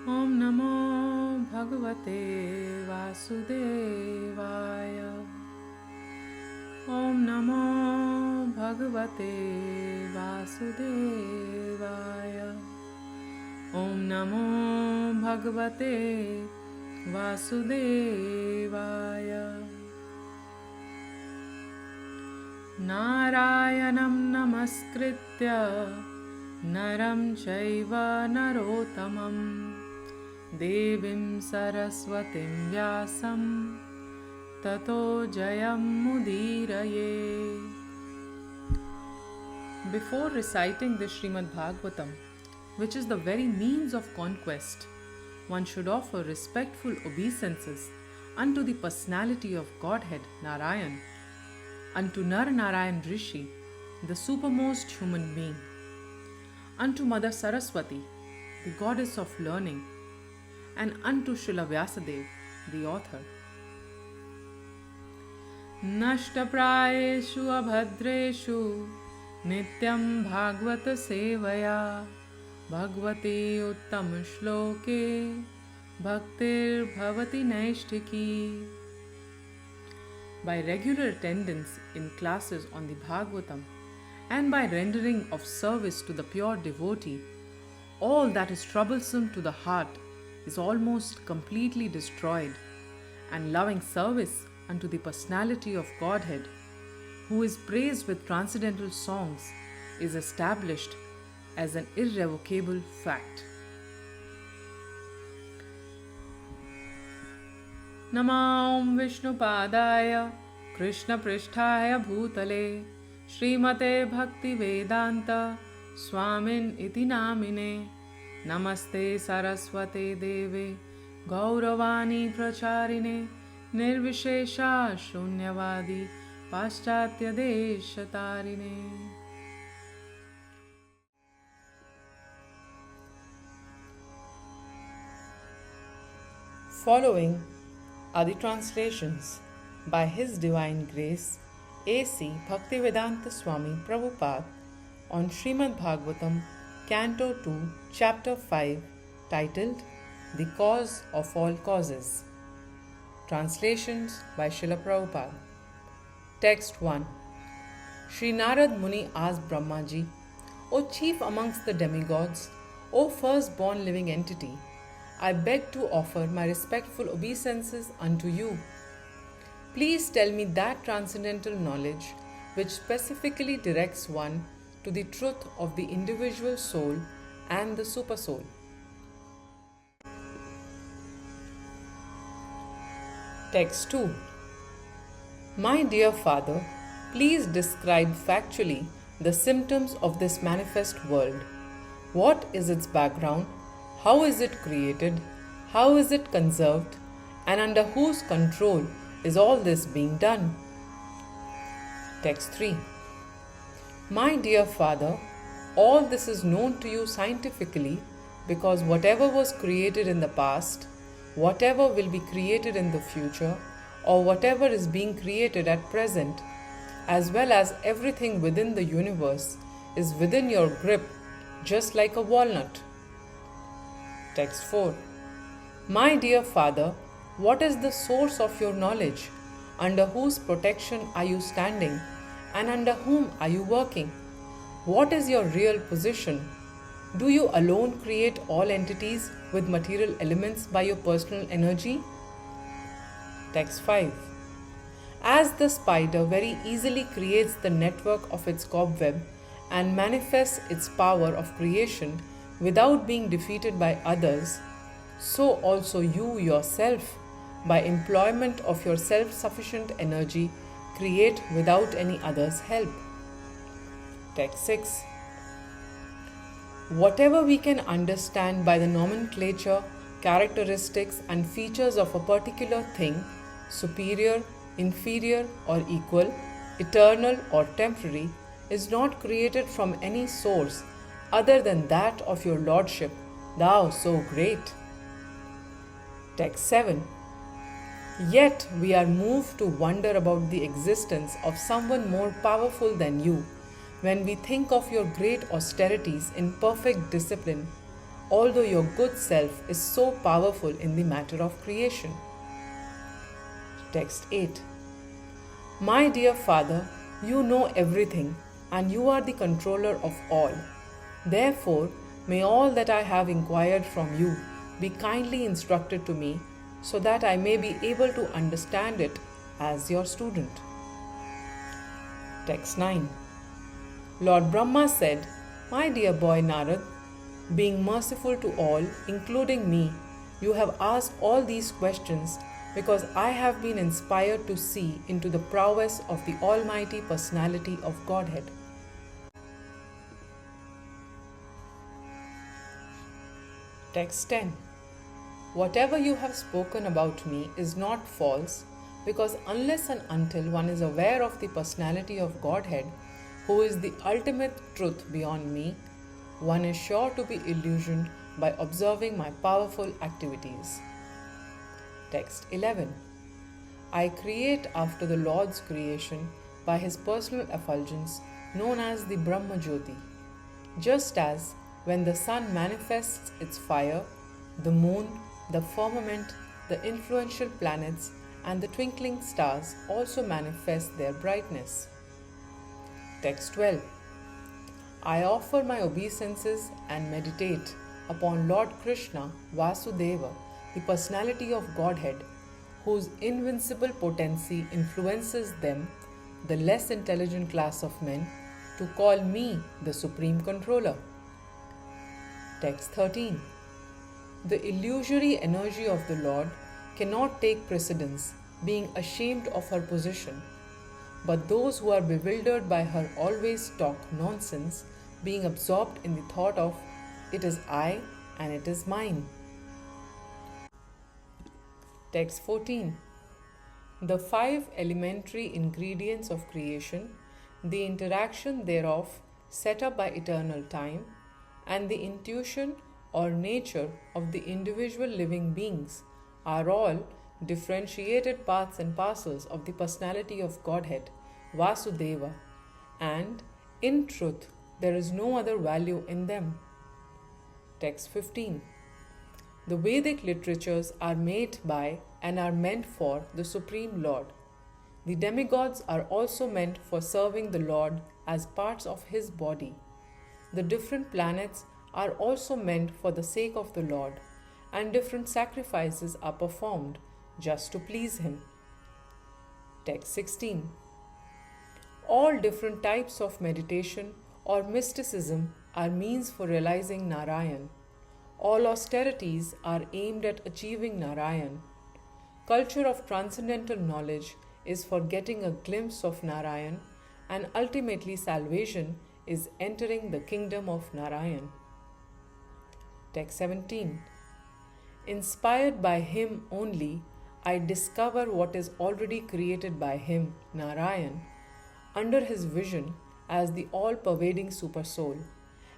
Om Namo Bhagavate Vasudevaya. Om Namo Bhagavate Vasudevaya. Om Namo Bhagavate Vasudevaya. Narayanam Namaskritya Naram Chaiva Narottamam Devim Saraswatim Vyasam Tato Jayam Mudiraye. Before reciting the Srimad Bhagavatam, which is the very means of conquest, one should offer respectful obeisances unto the personality of Godhead Narayan, unto Nar Narayan Rishi, the supermost human being, unto Mother Saraswati, the goddess of learning, and unto Srila Vyasadeva, the author. Nashtaprayeshu abhadreshu nityam bhagavata sevaya bhagavate uttam shloke bhaktir bhavati naishtiki. By regular attendance in classes on the Bhagavatam and by rendering of service to the pure devotee, all that is troublesome to the heart is almost completely destroyed, and loving service unto the personality of Godhead, who is praised with transcendental songs, is established as an irrevocable fact. Namam Vishnupadaya Krishna Pristhaya Bhutale Srimate Bhaktivedanta Swamin iti namine Namaste Saraswate Deve Gauravani Pracharine Nirvishesha Shunyavadi Paschatya Deshatarine. Following are the translations by His Divine Grace A.C. Bhaktivedanta Swami Prabhupada on Srimad Bhagavatam, Canto 2, Chapter 5, titled The Cause of All Causes. Translations by Srila Prabhupada. Text 1. Sri Narad Muni asked Brahmaji, O chief amongst the demigods, O firstborn living entity, I beg to offer my respectful obeisances unto you. Please tell me that transcendental knowledge which specifically directs one to the truth of the individual soul and the supersoul. Text 2. My dear Father, please describe factually the symptoms of this manifest world. What is its background? How is it created? How is it conserved? And under whose control is all this being done? Text 3. My dear Father, all this is known to you scientifically because whatever was created in the past, whatever will be created in the future, or whatever is being created at present, as well as everything within the universe, is within your grip, just like a walnut. Text 4. My dear Father, what is the source of your knowledge? Under whose protection are you standing? And under whom are you working? What is your real position? Do you alone create all entities with material elements by your personal energy? Text 5. As the spider very easily creates the network of its cobweb and manifests its power of creation without being defeated by others, so also you yourself, by employment of your self-sufficient energy, create without any other's help. Text 6. Whatever we can understand by the nomenclature, characteristics and features of a particular thing, superior, inferior or equal, eternal or temporary, is not created from any source other than that of your Lordship, thou so great. Text 7. Yet we are moved to wonder about the existence of someone more powerful than you when we think of your great austerities in perfect discipline, although your good self is so powerful in the matter of creation. Text 8. My dear Father, you know everything and you are the controller of all. Therefore, may all that I have inquired from you be kindly instructed to me so that I may be able to understand it as your student. Text 9. Lord Brahma said, My dear boy Narad, being merciful to all, including me, you have asked all these questions because I have been inspired to see into the prowess of the Almighty Personality of Godhead. Text 10. Whatever you have spoken about me is not false, because unless and until one is aware of the Personality of Godhead, who is the ultimate truth beyond me, one is sure to be illusioned by observing my powerful activities. Text 11. I create after the Lord's creation by His personal effulgence known as the Brahma Jyoti. Just as when the sun manifests its fire, the moon, the firmament, the influential planets, and the twinkling stars also manifest their brightness. Text 12. I offer my obeisances and meditate upon Lord Krishna, Vasudeva, the Personality of Godhead, whose invincible potency influences them, the less intelligent class of men, to call me the Supreme Controller. Text 13. The illusory energy of the Lord cannot take precedence, being ashamed of her position. But those who are bewildered by her always talk nonsense, being absorbed in the thought of, it is I and it is mine. Text 14. The 5 elementary ingredients of creation, the interaction thereof set up by eternal time, and the intuition or nature of the individual living beings are all differentiated parts and parcels of the Personality of Godhead, Vasudeva, and in truth there is no other value in them. Text 15. The Vedic literatures are made by and are meant for the Supreme Lord. The demigods are also meant for serving the Lord as parts of His body. The different planets are also meant for the sake of the Lord, and different sacrifices are performed just to please Him. Text 16. All different types of meditation or mysticism are means for realizing Narayan. All austerities are aimed at achieving Narayan. Culture of transcendental knowledge is for getting a glimpse of Narayan, and ultimately salvation is entering the kingdom of Narayan. Text 17. Inspired by Him only, I discover what is already created by Him, Narayan, under His vision as the all-pervading Supersoul,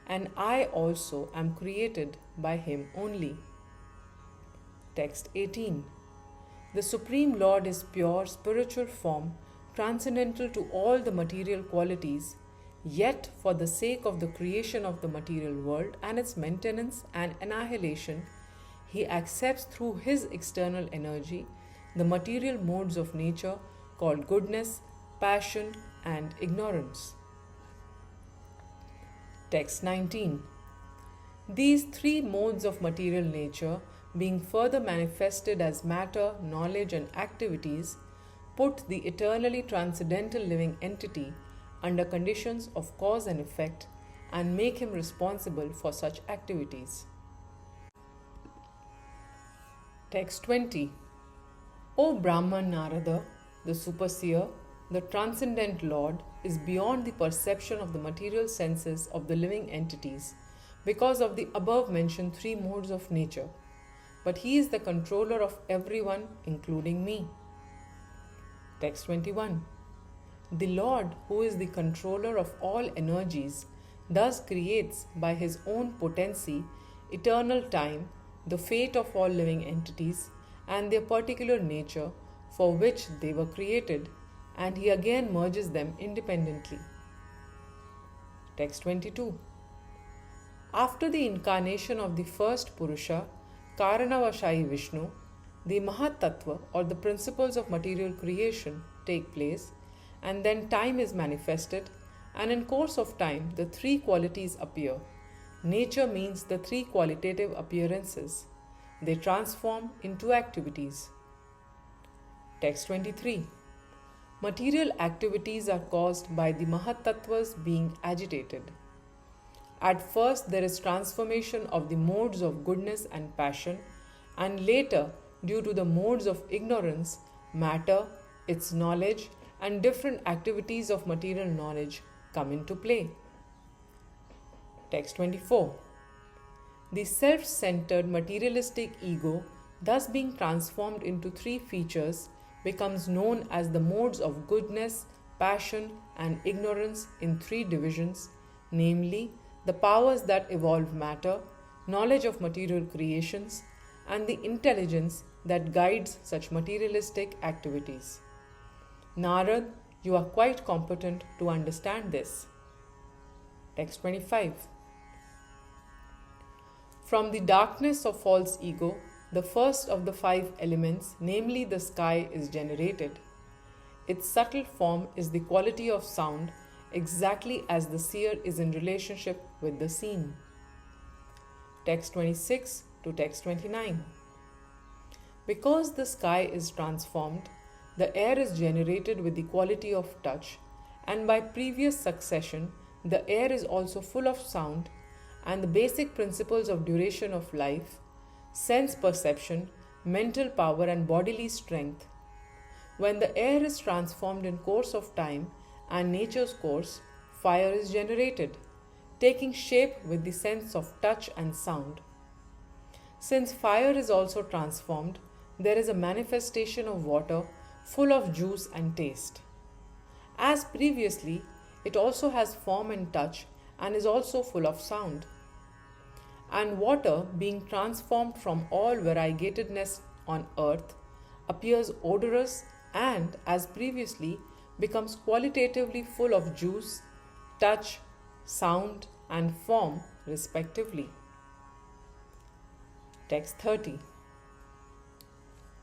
and I also am created by Him only. Text 18. The Supreme Lord is pure spiritual form, transcendental to all the material qualities, yet for the sake of the creation of the material world and its maintenance and annihilation, He accepts through His external energy the material modes of nature called goodness, passion, and ignorance. Text 19. These 3 modes of material nature, being further manifested as matter, knowledge, and activities, put the eternally transcendental living entity under conditions of cause and effect and make him responsible for such activities. Text 20. O Brahman Narada, the Superseer, the transcendent Lord, is beyond the perception of the material senses of the living entities because of the above mentioned 3 modes of nature, but He is the controller of everyone, including me. Text 21. The Lord, who is the controller of all energies, thus creates by His own potency, eternal time, the fate of all living entities and their particular nature for which they were created, and He again merges them independently. Text 22. After the incarnation of the first Purusha, Karanavashayi Vishnu, the Mahatattva or the principles of material creation take place, and then time is manifested, and in course of time the three qualities appear. Nature means the three qualitative appearances. They transform into activities. Text 23. Material activities are caused by the Mahatattvas being agitated. At first there is transformation of the modes of goodness and passion, and later, due to the modes of ignorance, matter, its knowledge, and different activities of material knowledge come into play. Text 24. The self-centered materialistic ego, thus being transformed into three features, becomes known as the modes of goodness, passion, and ignorance in three divisions, namely the powers that evolve matter, knowledge of material creations, and the intelligence that guides such materialistic activities. Narad, you are quite competent to understand this. Text 25. From the darkness of false ego, the first of the five elements, namely the sky, is generated. Its subtle form is the quality of sound, exactly as the seer is in relationship with the seen. Text 26 to text 29. Because the sky is transformed, the air is generated with the quality of touch, and by previous succession, the air is also full of sound, and the basic principles of duration of life, sense perception, mental power, and bodily strength. When the air is transformed in course of time and nature's course, fire is generated, taking shape with the sense of touch and sound. Since fire is also transformed, there is a manifestation of water full of juice and taste. As previously, it also has form and touch and is also full of sound. And water, being transformed from all variegatedness on earth, appears odorous and, as previously, becomes qualitatively full of juice, touch, sound, and form, respectively. Text 30.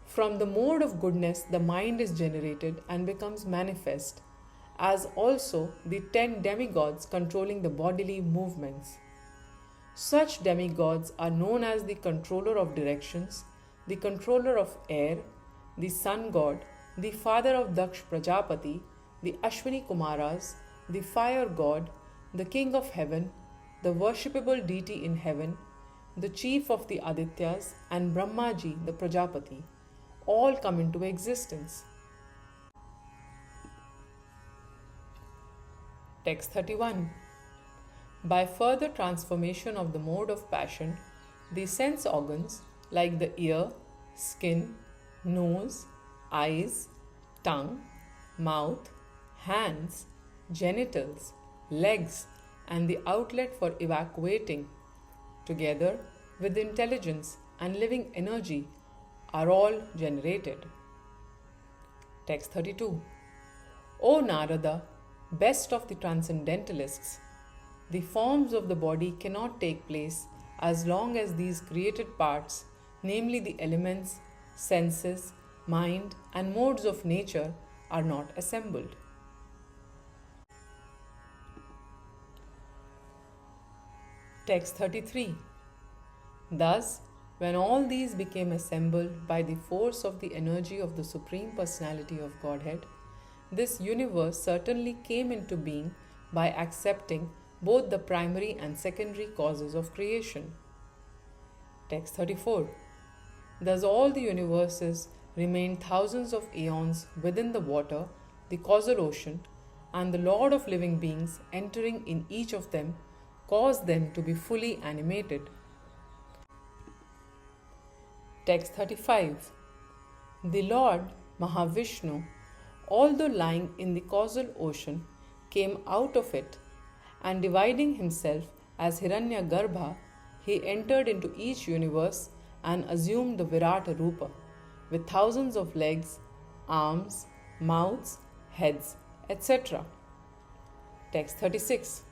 From the mode of goodness, the mind is generated and becomes manifest, as also the 10 demigods controlling the bodily movements. Such demigods are known as the controller of directions, the controller of air, the sun god, the father of Daksh Prajapati, the Ashwini Kumaras, the fire god, the king of heaven, the worshipable deity in heaven, the chief of the Adityas, and Brahmaji, the Prajapati, all come into existence. Text 31. By further transformation of the mode of passion, the sense organs like the ear, skin, nose, eyes, tongue, mouth, hands, genitals, legs, and the outlet for evacuating, together with intelligence and living energy, are all generated. Text 32. O Narada, best of the transcendentalists, the forms of the body cannot take place as long as these created parts, namely the elements, senses, mind, and modes of nature, are not assembled. Text 33. Thus, when all these became assembled by the force of the energy of the Supreme Personality of Godhead, this universe certainly came into being by accepting both the primary and secondary causes of creation. Text 34. Thus all the universes remained thousands of aeons within the water, the causal ocean, and the Lord of living beings entering in each of them caused them to be fully animated. Text 35. The Lord Mahavishnu, although lying in the causal ocean, came out of it, and dividing himself as Hiranyagarbha, he entered into each universe and assumed the Virata Rupa, with thousands of legs, arms, mouths, heads, etc. Text 36.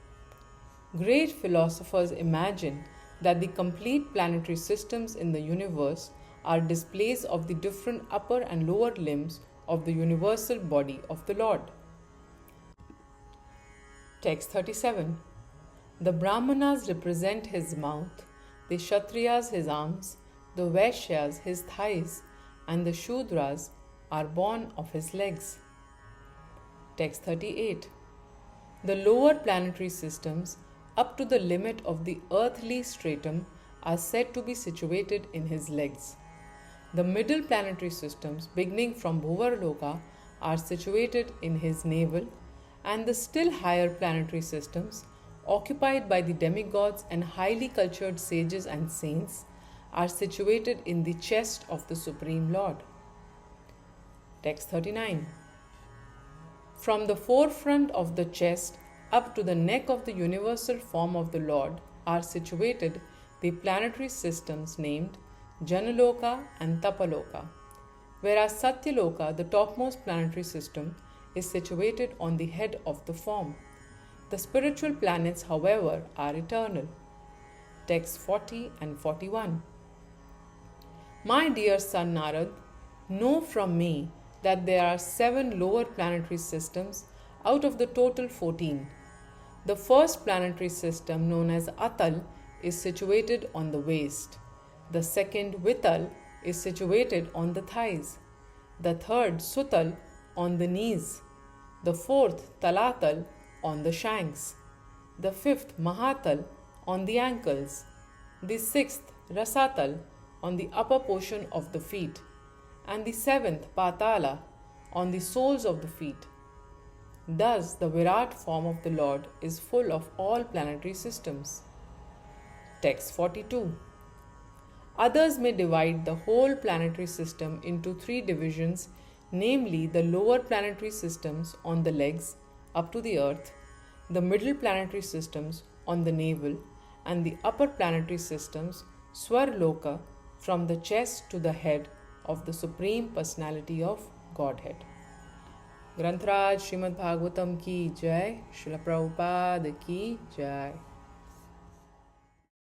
Great philosophers imagine that the complete planetary systems in the universe are displays of the different upper and lower limbs of the universal body of the Lord. Text 37. The Brahmanas represent his mouth, the Kshatriyas his arms, the Vaishyas his thighs, and the Shudras are born of his legs. Text 38. The lower planetary systems up to the limit of the earthly stratum are said to be situated in his legs. The middle planetary systems beginning from Bhuvarloka are situated in his navel, and the still higher planetary systems occupied by the demigods and highly cultured sages and saints are situated in the chest of the Supreme Lord. Text 39. From the forefront of the chest up to the neck of the universal form of the Lord are situated the planetary systems named Janaloka and Tapaloka, whereas Satyaloka, the topmost planetary system, is situated on the head of the form. The spiritual planets, however, are eternal. Text 40 and 41. My dear son Narad, know from me that there are 7 lower planetary systems out of the total 14. The first planetary system, known as Atal, is situated on the waist. The second, Vital, is situated on the thighs. The third, Sutal, on the knees. The fourth, Talatal, on the shanks. The fifth, Mahatal, on the ankles. The sixth, Rasatal, on the upper portion of the feet. And the seventh, Patala, on the soles of the feet. Thus, the Virat form of the Lord is full of all planetary systems. Text 42. Others may divide the whole planetary system into 3 divisions, namely the lower planetary systems on the legs up to the earth, the middle planetary systems on the navel, and the upper planetary systems, Swarloka, from the chest to the head of the Supreme Personality of Godhead. Grantraj Srimad Bhagavatam ki jai, Srila Prabhupada ki jai.